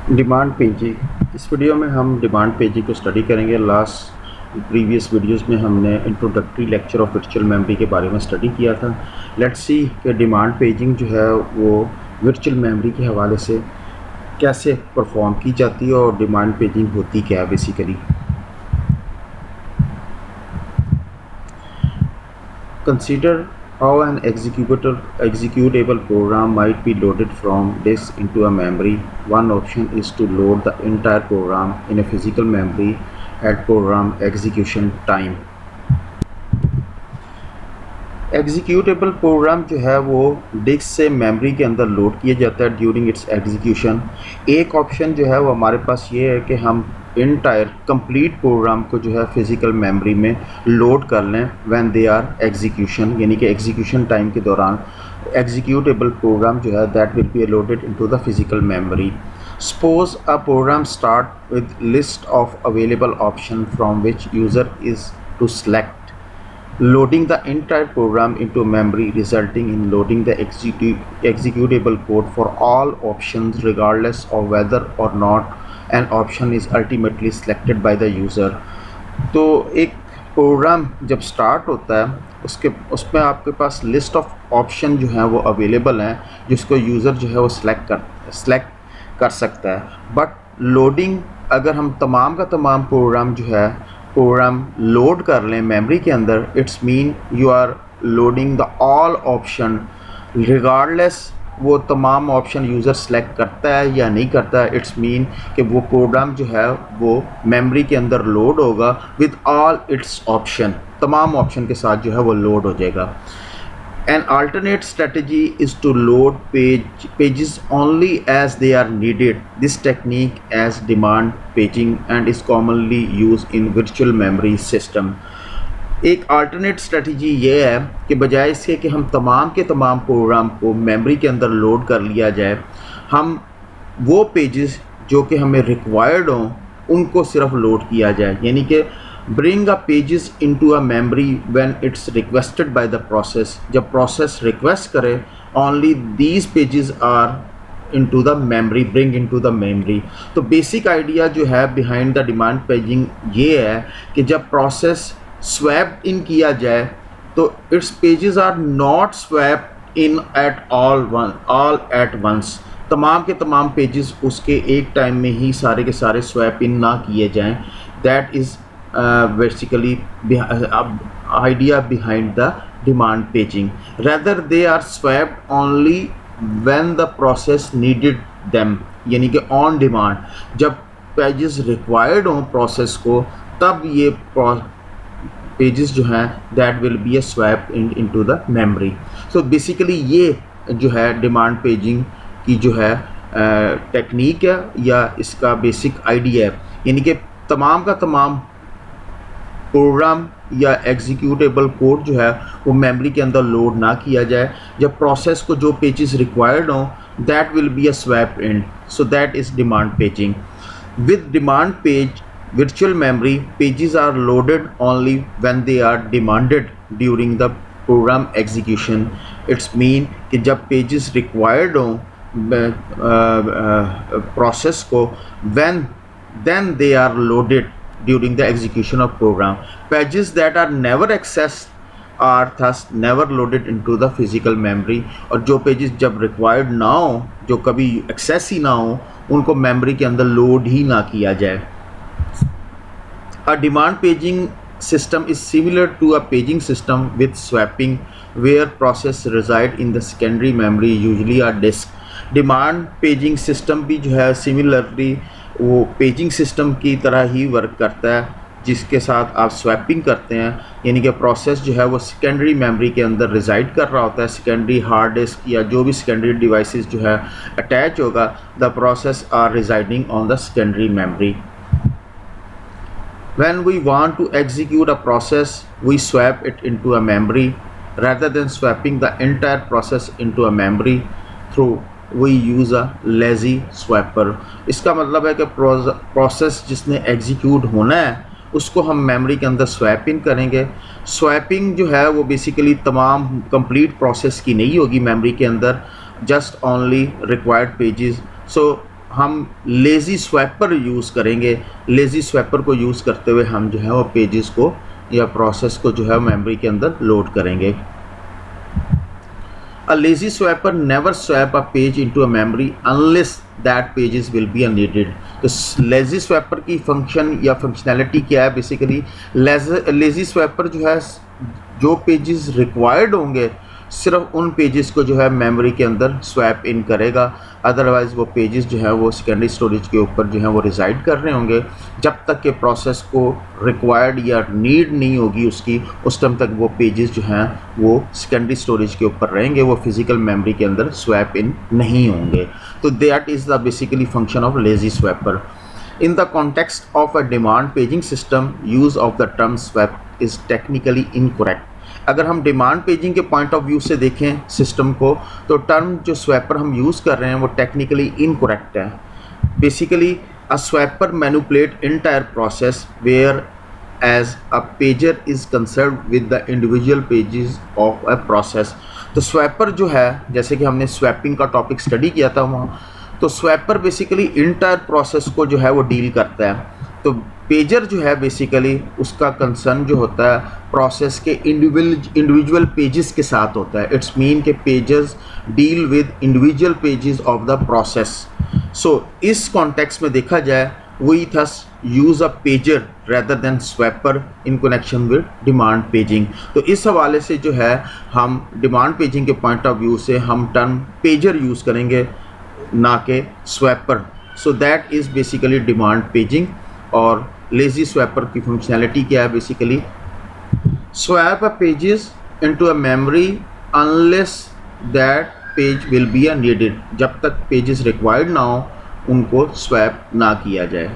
Demand paging. इस video में हम डिमांड पेजिंग को स्टडी करेंगे। प्रीवियस वीडियोस में हमने introductory lecture of virtual memory के बारे में स्टडी किया था। लेट्स सी कि डिमांड पेजिंग जो है वो वर्चुअल मेमोरी के हवाले से कैसे परफॉर्म की जाती है और डिमांड पेजिंग होती क्या है basically. Consider how an executable program might be loaded from disk into a memory. One option is to load the entire program in a physical memory at program execution time. Executable program जो है वो disc से memory के अंदर load किया जाता है during its execution. एक ऑप्शन जो है वो हमारे पास ये है कि हम इंटायर कंप्लीट प्रोग्राम को जो है फिज़िकल मेमोरी में लोड कर लें व्हेन दे आर एग्जीक्यूशन, यानी कि एग्जीक्यूशन टाइम के दौरान एग्जीक्यूटेबल प्रोग्राम जो है that will be loaded into the physical memory. Suppose a program start with list of available option from which user is to select, loading the entire program into memory, resulting in loading the executable code for all options regardless of whether or not an option is ultimately selected by the user। तो एक programme जब start होता है उसमें आपके पास list of option जो हैं वो अवेलेबल हैं जिसको यूज़र जो है वो सेलेक्ट कर सकता है। बट लोडिंग, अगर हम तमाम का तमाम प्रोग्राम लोड कर लें मेमोरी के अंदर, it's mean you are loading the all option regardless वो तमाम ऑप्शन यूज़र सेलेक्ट करता है या नहीं करता है। इट्स मीन कि वो प्रोग्राम जो है वो मेमोरी के अंदर लोड होगा विद ऑल इट्स ऑप्शन, तमाम ऑप्शन के साथ जो है वो लोड हो जाएगा। An alternate strategy is to load pages only as they are needed. This technique as demand paging and is commonly used in virtual memory system. एक alternate strategy ये है कि बजाय इसके कि हम तमाम के तमाम प्रोग्राम को मेमोरी के अंदर लोड कर लिया जाए, हम वो पेजेस जो कि हमें रिक्वायर्ड हों उनको सिर्फ लोड किया जाए, यानी कि bring a pages into a memory when it's requested by the process। जब प्रोसेस रिक्वेस्ट करे only these pages are into the memory, bring into the memory। तो बेसिक आइडिया जो है बिहाइंड द डिमांड पेजिंग ये है कि जब process swap in किया जाए तो it's pages are not swap in at all at once. तमाम के तमाम पेजेस उसके एक टाइम में ही सारे के सारे स्वैप इन ना किए जाएं। That is basically idea behind the demand paging। rather they are swapped only when the process needed them, यानी कि on demand, जब पेजेस रिक्वायर्ड हों प्रोसेस को तब ये पेजेस जो हैं that will be a swap into the memory। so basically ये जो है डिमांड पेजिंग की जो है टेक्निक है या इसका बेसिक आइडिया है, यानी कि तमाम का तमाम प्रोग्राम या एग्जीक्यूटेबल कोड जो है वो मेमोरी के अंदर लोड ना किया जाए। जब प्रोसेस को जो पेजेस रिक्वायर्ड हों that will be a swap in. So that is demand paging. With demand page virtual memory pages are loaded only when they are demanded during the program execution। It's mean कि जब pages required हों process को then they are loaded during the execution of program। pages that are never accessed are thus never loaded into the physical memory। और जो pages जब required ना हो, जो कभी एक्सेस ही ना हो, उनको मेमोरी के अंदर लोड ही ना किया जाए। A demand paging system is similar to a paging system with swapping where process reside in the secondary memory, usually a disk। Demand paging system भी जो है सिमिलरली वो पेजिंग सिस्टम की तरह ही वर्क करता है जिसके साथ आप स्वैपिंग करते हैं, यानी कि प्रोसेस जो है वो सेकेंडरी मेमोरी के अंदर रिजाइड कर रहा होता है। सेकेंडरी हार्ड डिस्क या जो भी सेकेंडरी डिवाइसेस जो है अटैच होगा, the process are residing on the secondary memory. When we want to execute a process, we swap it into a memory rather than swapping the entire process into a memory through we use a lazy swapper। इसका मतलब है कि process जिसने execute होना है उसको हम memory के अंदर स्वैप इन करेंगे। स्वैपिंग जो है वो बेसिकली तमाम कंप्लीट प्रोसेस की नहीं होगी मेमोरी के अंदर, जस्ट ओनली रिक्वायर्ड पेजेस। सो हम लेज़ी स्वैपर यूज़ करेंगे। लेज़ी स्वैपर को यूज़ करते हुए हम जो है वो पेजेस को या प्रोसेस को जो है मेमोरी के अंदर लोड करेंगे। A lazy swapper never swap a page into a memory unless that pages will be needed। तो लेजी स्वैपर की फंक्शन या फंक्शनैलिटी क्या है? बेसिकली लेजी स्वैपर जो है जो पेजेस रिक्वायर्ड होंगे सिर्फ उन पेजेस को जो है मेमोरी के अंदर स्वैप इन करेगा। अदरवाइज़ वो पेजेस जो है वो सेकेंडरी स्टोरेज के ऊपर जो है वो रिजाइड कर रहे होंगे। जब तक के प्रोसेस को रिक्वायर्ड या नीड नहीं होगी उसकी, उस टाइम तक वो पेजेस जो हैं वो सेकेंडरी स्टोरेज के ऊपर रहेंगे, वो फिजिकल मेमोरी के अंदर स्वैप इन नहीं होंगे। तो that is the basically function of lazy swapper. In the context of a demand paging system, use of the term swap is technically incorrect। अगर हम डिमांड पेजिंग के पॉइंट ऑफ व्यू से देखें system को, तो टर्म जो swapper हम use कर रहे हैं वो टेक्निकली इनकरेक्ट है। Basically a swapper manipulate entire process whereas a pager is concern with the individual pages of a process. तो स्वैपर जो है, जैसे कि हमने स्वैपिंग का टॉपिक स्टडी किया था वहाँ, तो स्वैपर बेसिकली इंटायर प्रोसेस को जो है वो डील करता है। तो पेजर जो है बेसिकली उसका कंसर्न जो होता है प्रोसेस के इंडिविजुअल पेजेस के साथ होता है। इट्स मीन के pages deal with individual pages of the process. So इस कॉन्टेक्स्ट में देखा जाए, we thus use a pager rather than swapper in connection with demand paging. तो इस हवाले से जो है हम डिमांड पेजिंग के पॉइंट ऑफ व्यू से हम टर्म पेजर यूज़ करेंगे, ना के swapper. So that is basically demand paging. और लेजी स्वैपर की फंक्शनैलिटी क्या है? Basically swap a pages into a memory unless that page will be a needed. जब तक पेजेस रिक्वायर्ड ना हो उनको स्वैप ना किया जाए।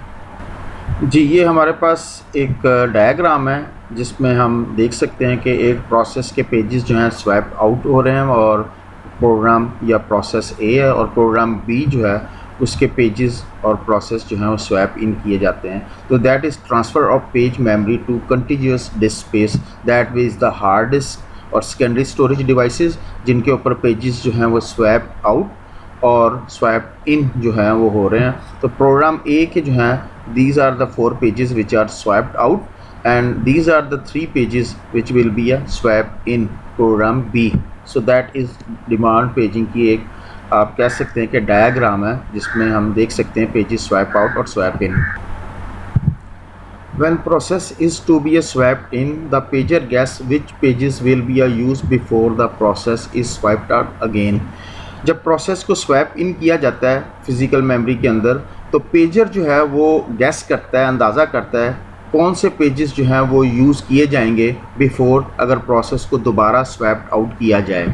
जी, ये हमारे पास एक डायग्राम है जिसमें हम देख सकते हैं कि एक प्रोसेस के पेजेस जो हैं स्वैप आउट हो रहे हैं और प्रोग्राम या प्रोसेस ए है और प्रोग्राम बी जो है उसके पेजेस और प्रोसेस जो हैं वो स्वैप इन किए जाते हैं। तो that is transfer of page memory to continuous disk space, that is the hard disk और सेकेंडरी स्टोरेज डिवाइसेस, जिनके ऊपर पेजेस जो हैं वो स्वैप आउट और स्वैप इन जो हैं वो हो रहे हैं। तो प्रोग्राम ए के जो हैं these are the 4 pages which are swapped out and these are the 3 pages which will be a swap in program B. So that is demand paging की एक आप कह सकते हैं कि डायग्राम है जिसमें हम देख सकते हैं पेजेस स्वैप आउट और swap in. When process is to be swapped in, the pager guess which pages will be used before the process is swiped out again। जब प्रोसेस को स्वैप इन किया जाता है फिज़िकल मेमोरी के अंदर, तो pager जो है वो गैस करता है, अंदाज़ा करता है कौन से पेजेस जो हैं वो यूज़ किए जाएंगे बिफोर अगर प्रोसेस को दोबारा स्वैप आउट किया जाए।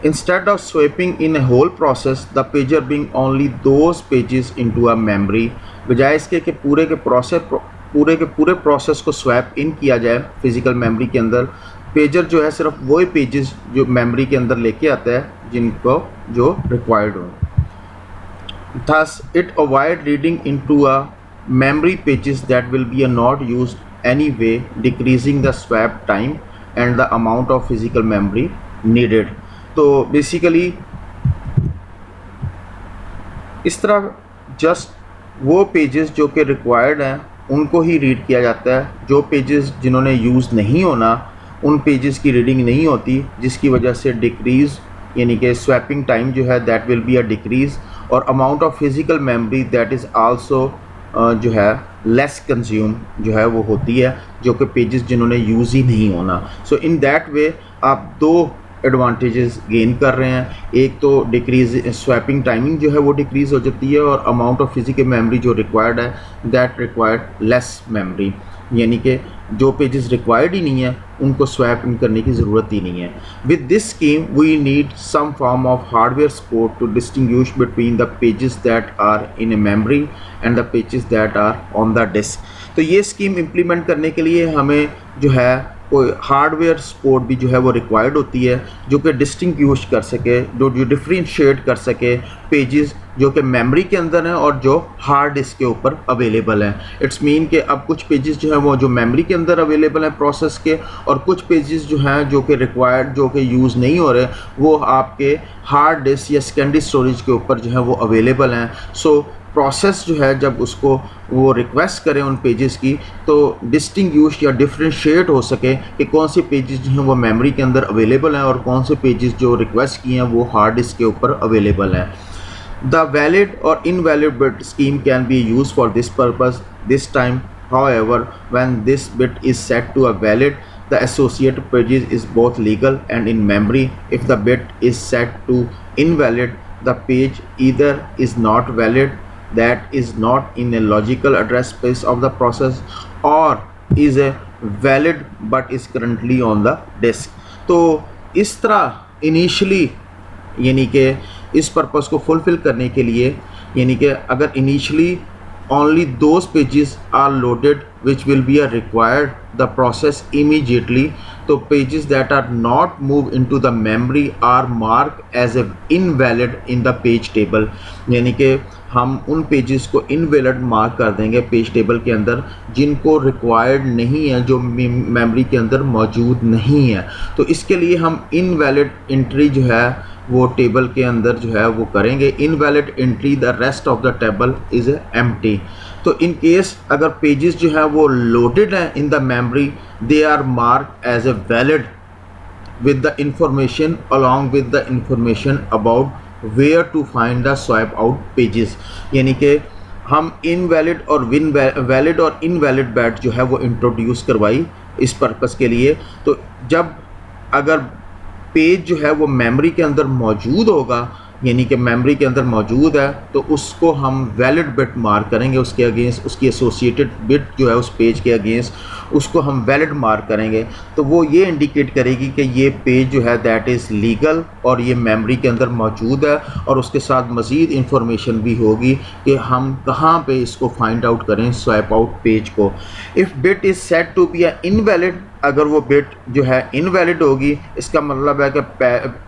Instead of swapping in a whole process, the pager bring only those pages into a memory। बजाय इसके कि पूरे के पूरे प्रोसेस को स्वैप इन किया जाए फिज़िकल मेमोरी के अंदर, पेजर जो है सिर्फ वही पेजेस जो मेमोरी के अंदर लेके आता है जिनको जो रिक्वायर्ड हो। Thus it avoid reading into a memory pages that will be not used anyway, decreasing the swap time and the amount of physical memory needed। तो बेसिकली इस तरह जस्ट वो पेजेस जो कि रिक्वायर्ड हैं उनको ही रीड किया जाता है। जो पेजेस जिन्होंने यूज़ नहीं होना उन पेजेस की रीडिंग नहीं होती, जिसकी वजह से डिक्रीज़ यानी कि स्वैपिंग टाइम जो है that will be a decrease और amount of physical memory that is also जो है लेस कंज्यूम जो है वो होती है, जो कि पेजेस जिन्होंने यूज़ ही नहीं होना। सो इन दैट वे आप 2 एडवांटेजेस गेन कर रहे हैं। एक तो डिक्रीज स्वैपिंग टाइमिंग जो है वो डिक्रीज़ हो जाती है और अमाउंट ऑफ फिजिकल मेमोरी जो रिक्वायर्ड है दैट रिक्वायर्ड लेस मेमोरी, यानी कि जो पेजेस रिक्वायर्ड ही नहीं है उनको स्वैप इन करने की ज़रूरत ही नहीं है। With this scheme we need some form of hardware support to distinguish between the pages that are in a memory and the pages that are on the disk. तो ये स्कीम इम्प्लीमेंट करने के लिए हमें जो है कोई हार्डवेयर सपोर्ट भी जो है वो रिक्वायर्ड होती है जो कि डिस्टिंग्विश कर सके, जो डिफ्रेंशिएट कर सके पेजेस जो कि मेमोरी के अंदर हैं और जो हार्ड डिस्क के ऊपर अवेलेबल हैं। इट्स मीन कि अब कुछ पेजेस जो हैं वो जो मेमोरी के अंदर अवेलेबल हैं प्रोसेस के, और कुछ पेजेस जो हैं जो कि रिक्वायर्ड जो कि यूज़ नहीं हो रहे वो आपके हार्ड डिस्क या सेकेंडरी स्टोरेज के ऊपर जो है वो अवेलेबल हैं। सो प्रोसेस जो है जब उसको वो रिक्वेस्ट करें उन पेजेस की तो डिस्टिंग्विश या डिफ्रेंशिएट हो सके कि कौन से पेजेस जो हैं वो मेमोरी के अंदर अवेलेबल हैं और कौन से पेजेस जो रिक्वेस्ट किए हैं वो हार्ड डिस्क के ऊपर अवेलेबल हैं। The valid or invalid bit scheme can be used for this purpose. This time, however, when this bit is set to a valid, the associated pages is both legal and in memory. If the bit is set to invalid, the page either is not valid, that is not in a logical address space of the process, or is a valid but is currently on the disk. तो इस तरह initially यानी कि इस purpose को fulfil करने के लिए यानी कि अगर initially only those pages are loaded which will be required the process immediately, तो pages that are not moved into the memory are marked as a invalid in the page table। यानी कि हम उन पेजेस को invalid mark कर देंगे page table के अंदर जिनको रिक्वायर्ड नहीं है, जो मेमोरी के अंदर मौजूद नहीं है। तो इसके लिए हम इनवैलिड एंट्री जो है वो टेबल के अंदर जो है वो करेंगे। Invalid entry the rest of the table is empty. तो इन केस अगर पेजेस जो है वो लोडेड हैं in the memory they are mark as a valid with the information along with the information about where to find the swipe out pages। यानी कि हम invalid और वैलिड और इनवैलिड बैट जो है वो इंट्रोड्यूस करवाई इस पर्पस के लिए। तो जब अगर पेज जो है वो मेमोरी के अंदर मौजूद होगा यानी कि मेमोरी के अंदर मौजूद है तो उसको हम वैलिड बिट मार्क करेंगे, उसके अगेंस्ट उसकी एसोसिएटेड बिट जो है उस पेज के अगेंस्ट उसको हम वैलिड मार्क करेंगे। तो वो ये इंडिकेट करेगी कि ये पेज जो है दैट इज़ लीगल और ये मेमोरी के अंदर मौजूद है, और उसके साथ मज़ीद इंफॉर्मेशन भी होगी कि हम कहाँ पे इसको फाइंड आउट करें स्वाइप आउट पेज को। If bit is set to be a invalid, अगर वो बिट जो है इनवैलिड होगी इसका मतलब है कि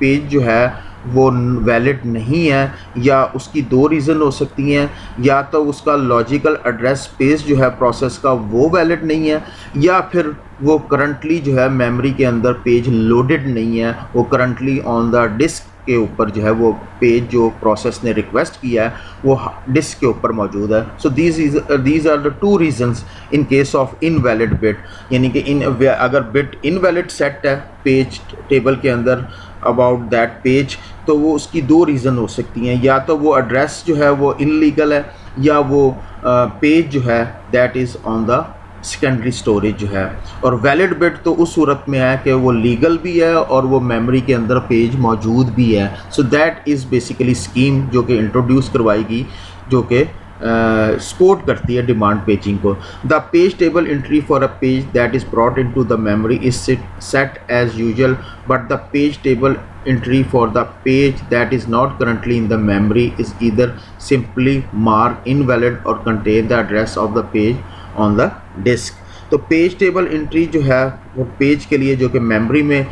पेज जो है वो वैलिड नहीं है, या उसकी दो रीज़न हो सकती हैं, या तो उसका लॉजिकल एड्रेस स्पेस जो है प्रोसेस का वो वैलिड नहीं है, या फिर वो करंटली जो है मेमोरी के अंदर पेज लोडेड नहीं है, वो करंटली ऑन द डिस्क के ऊपर जो है वो पेज जो प्रोसेस ने रिक्वेस्ट किया है वो डिस्क के ऊपर मौजूद है। So these are the two reasons in case of invalid bit. यानी कि अगर बिट इनवैलिड सेट है पेज टेबल के अंदर अबाउट दैट पेज तो वो उसकी दो रीज़न हो सकती हैं, या तो वो एड्रेस जो है वो इनलीगल है, या वो पेज जो है that is on the secondary storage जो है। और वैलिड बिट तो उस सूरत में है कि वो लीगल भी है और वो मेमोरी के अंदर पेज मौजूद भी है। So that is basically scheme जो कि इंट्रोड्यूस करवाएगी, जो कि सपोर्ट करती है डिमांड पेजिंग को। The page table entry for a page that is brought into the memory is set as usual, but the page table entry for the page that is not currently in the memory is either simply marked invalid or contain the address of the page on the disk। तो page table entry जो है वो page के लिए जो कि memory में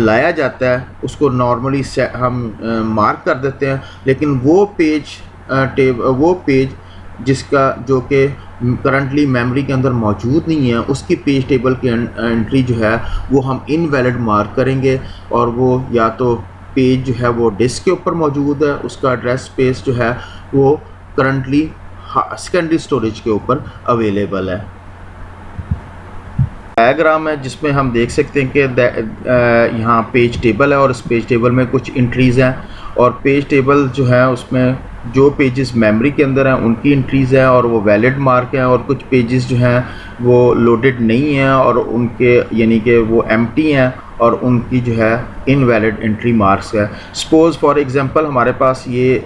लाया जाता है उसको नॉर्मली हम मार्क कर देते हैं, लेकिन वो पेज जिसका जो कि करंटली मेमोरी के अंदर मौजूद नहीं है उसकी पेज टेबल की एंट्री जो है वो हम इनवैलिड मार्क करेंगे, और वो या तो पेज जो है वो डिस्क के ऊपर मौजूद है, उसका एड्रेस स्पेस जो है वो करंटली सेकेंडरी स्टोरेज के ऊपर अवेलेबल है। डायग्राम है जिसमें हम देख सकते हैं कि यहाँ पेज टेबल है और इस पेज टेबल में कुछ एंट्रीज़ हैं, और पेज टेबल जो है उसमें जो पेजेस मेमोरी के अंदर हैं उनकी एंट्रीज़ हैं और वो वैलिड मार्क हैं, और कुछ पेजेस जो हैं वो लोडेड नहीं हैं और उनके यानी कि वो एम्प्टी हैं और उनकी जो है इनवैलिड एंट्री मार्क्स है। सपोज़ फॉर एग्जांपल हमारे पास ये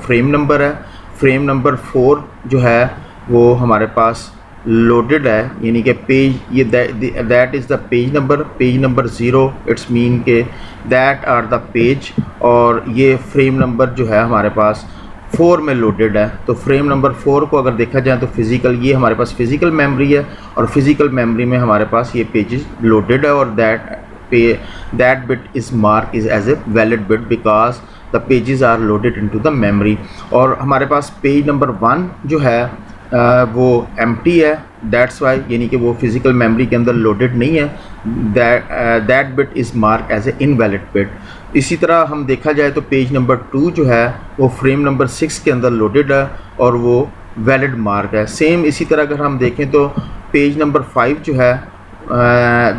फ्रेम नंबर है, फ्रेम नंबर 4 जो है वो हमारे पास लोडेड है, यानी कि पेज ये that is the page number 0 it's mean के दैट आर द पेज, और ये फ्रेम नंबर जो है हमारे पास 4 में लोडेड है। तो फ्रेम नंबर 4 को अगर देखा जाए तो फिज़िकल ये हमारे पास फिज़िकल मेमोरी है, और फिज़िकल मेमोरी में हमारे पास ये पेजेस लोडेड है, और that bit is mark is as a valid bit because the pages are loaded into the memory. और हमारे पास पेज नंबर 1 जो है वो एम्प्टी है, दैट्स वाई, यानी कि वो फिज़िकल मेमोरी के अंदर लोडेड नहीं है, that bit is mark as a invalid bit. इसी तरह हम देखा जाए तो पेज नंबर 2 जो है वो फ्रेम नंबर 6 के अंदर लोडेड है और वो वैलिड मार्क है। सेम इसी तरह अगर हम देखें तो पेज नंबर 5 जो है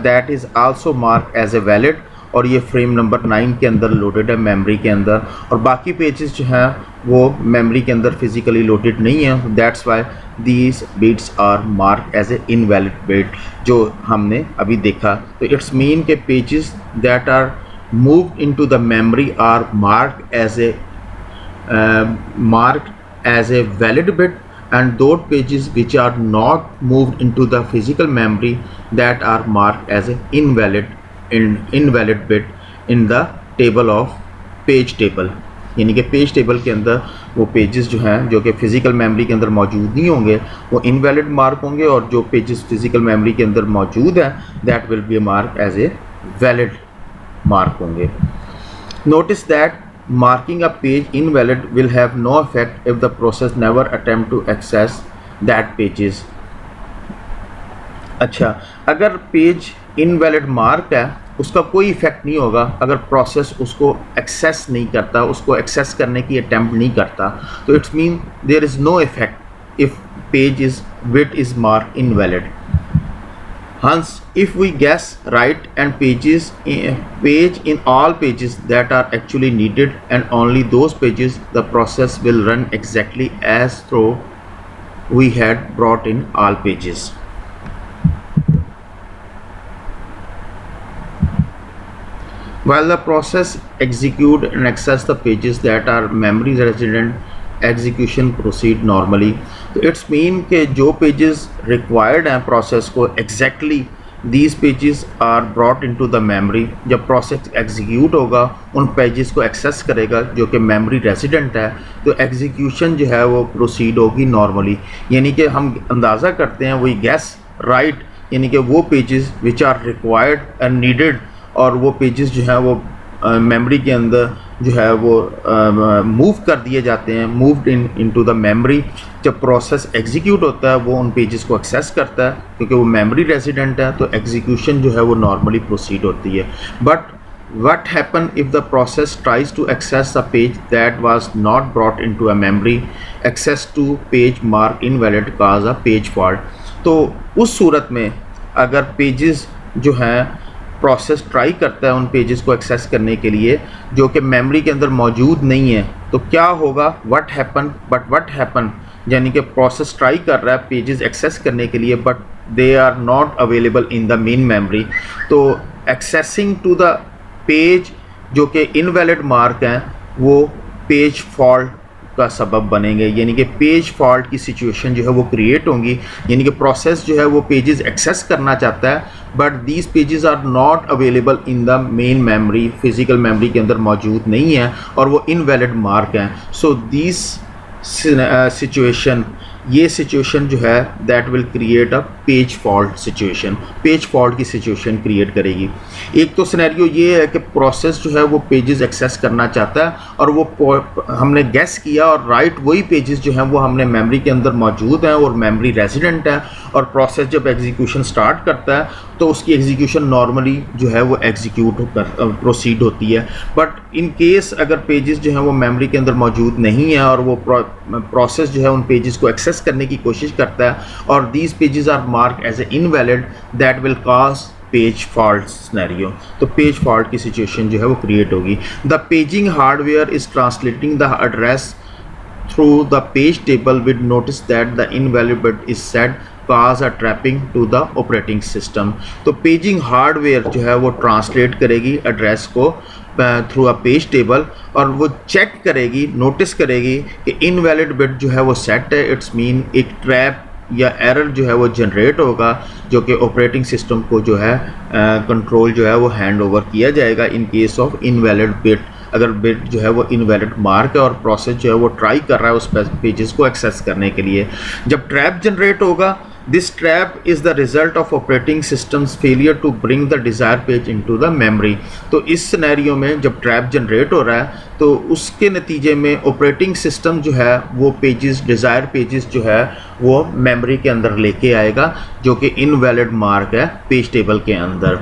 that is also mark as a valid, और ये फ्रेम नंबर 9 के अंदर लोडेड है मेमोरी के अंदर। और बाकी पेजेस जो हैं वो मेमोरी के अंदर फिज़िकली लोडेड नहीं है, that's why these bits are mark as a invalid bit, जो हमने अभी देखा। तो इट्स मीन के pages that are moved into the memory are mark as a valid bit, and those pages which are not moved into the physical memory that are marked as a invalid bit in the table of page table। यानी कि page table के अंदर वो pages जो हैं जो कि physical memory के अंदर मौजूद नहीं होंगे वो इनवैलिड मार्क होंगे, और जो पेजेस फ़िज़िकल मेमोरी के अंदर मौजूद हैं that will be mark as a valid mark होंगे। Notice that marking a page invalid will have no effect if the process never attempt to access that pages। अच्छा, अगर पेज इनवैलिड मार्क है उसका कोई इफेक्ट नहीं होगा अगर process उसको एक्सेस नहीं करता, उसको एक्सेस करने की अटेम्प्ट नहीं करता, तो it's mean there is no effect if page is bit is mark invalid. Hence, if we guess right and page in all pages that are actually needed and only those pages, the process will run exactly as though we had brought in all pages। While the process execute and access the pages that are memory resident, execution proceed normally. तो it's mean के जो pages required हैं process को exactly these pages are brought into the memory. जब process execute होगा उन pages को access करेगा जो कि मेमोरी रेजिडेंट है, तो एग्जीक्यूशन जो है वो प्रोसीड होगी नॉर्मली। यानी कि हम अंदाज़ा करते हैं वही गैस राइट, यानी कि वो pages which are required and needed, और वो पेजेस जो हैं वो मेमोरी के अंदर जो है वो मूव कर दिए जाते हैं, मूव्ड इनटू द मेमोरी। जब प्रोसेस एग्जीक्यूट होता है वो उन पेजेस को एक्सेस करता है क्योंकि वो मेमोरी रेजिडेंट है, तो एग्जीक्यूशन जो है वो नॉर्मली प्रोसीड होती है। But what happen if the process tries to access the page that was not brought into a memory, access to page mark invalid cause a page fault. तो उस सूरत में अगर पेजेस जो हैं प्रोसेस ट्राई करता है उन पेजेस को एक्सेस करने के लिए जो कि मेमोरी के अंदर मौजूद नहीं है, तो क्या होगा, व्हाट हैपन, यानी कि प्रोसेस ट्राई कर रहा है पेजेस एक्सेस करने के लिए but they are not available in the main memory. तो एक्सेसिंग टू द पेज जो कि इनवैलिड मार्क हैं वो पेज फॉल्ट का सबब बनेंगे, यानी कि पेज फॉल्ट की सिचुएशन जो है वो क्रिएट होंगी। यानी कि प्रोसेस जो है वो पेजेस एक्सेस करना चाहता है but these pages are not available in the main memory, physical memory के अंदर मौजूद नहीं है और वो इनवैलिड मार्क हैं। सो दिस सिचुएशन, ये सिचुएशन जो है that will create a page fault situation, page fault की सिचुएशन क्रिएट करेगी। एक तो सिनेरियो ये है कि प्रोसेस जो है वो पेजेस एक्सेस करना चाहता है और वो हमने गेस किया और राइट वही पेजेस जो हैं वो हमने मेमोरी के अंदर मौजूद हैं और मेमोरी रेजिडेंट है, और प्रोसेस जब एग्जीक्यूशन स्टार्ट करता है तो उसकी एग्जीक्यूशन नॉर्मली जो है वो एग्जीक्यूट प्रोसीड होती है। बट इन केस अगर पेजेस जो हैं वो मेमोरी के अंदर मौजूद नहीं है और वो प्रोसेस जो है उन पेजेस को एक्सेस करने की कोशिश करता है और these pages are mark as a invalid, that will cause page fault scenario. तो पेज फॉल्ट की सिचुएशन जो है वो क्रिएट होगी। The paging hardware is translating the address through the page table with notice that the invalid bit is set cause a trapping to the operating system। तो paging hardware जो है वो translate करेगी address को through a page table और वो check करेगी, notice करेगी कि इनवैलिड बिट जो है वो सेट है। इट्स मीन एक ट्रैप या एरर जो है वो जनरेट होगा जो कि ऑपरेटिंग सिस्टम को जो है कंट्रोल जो है वो हैंड ओवर किया जाएगा इन केस ऑफ इनवैलिड बिट। अगर बिट जो है वो इनवैलिड मार्क है और प्रोसेस जो है वो ट्राई कर रहा है उस पेजेस को एक्सेस करने के लिए, जब ट्रैप जनरेट होगा this trap is the result of operating systems failure to bring the desire page into the memory. तो इस सिनेरियो में जब ट्रैप जनरेट हो रहा है तो उसके नतीजे में ऑपरेटिंग सिस्टम जो है वो पेजेस, डिज़ायर पेजेस जो है वो मेमोरी के अंदर लेके आएगा, जो कि इनवैलिड मार्क है पेज टेबल के अंदर।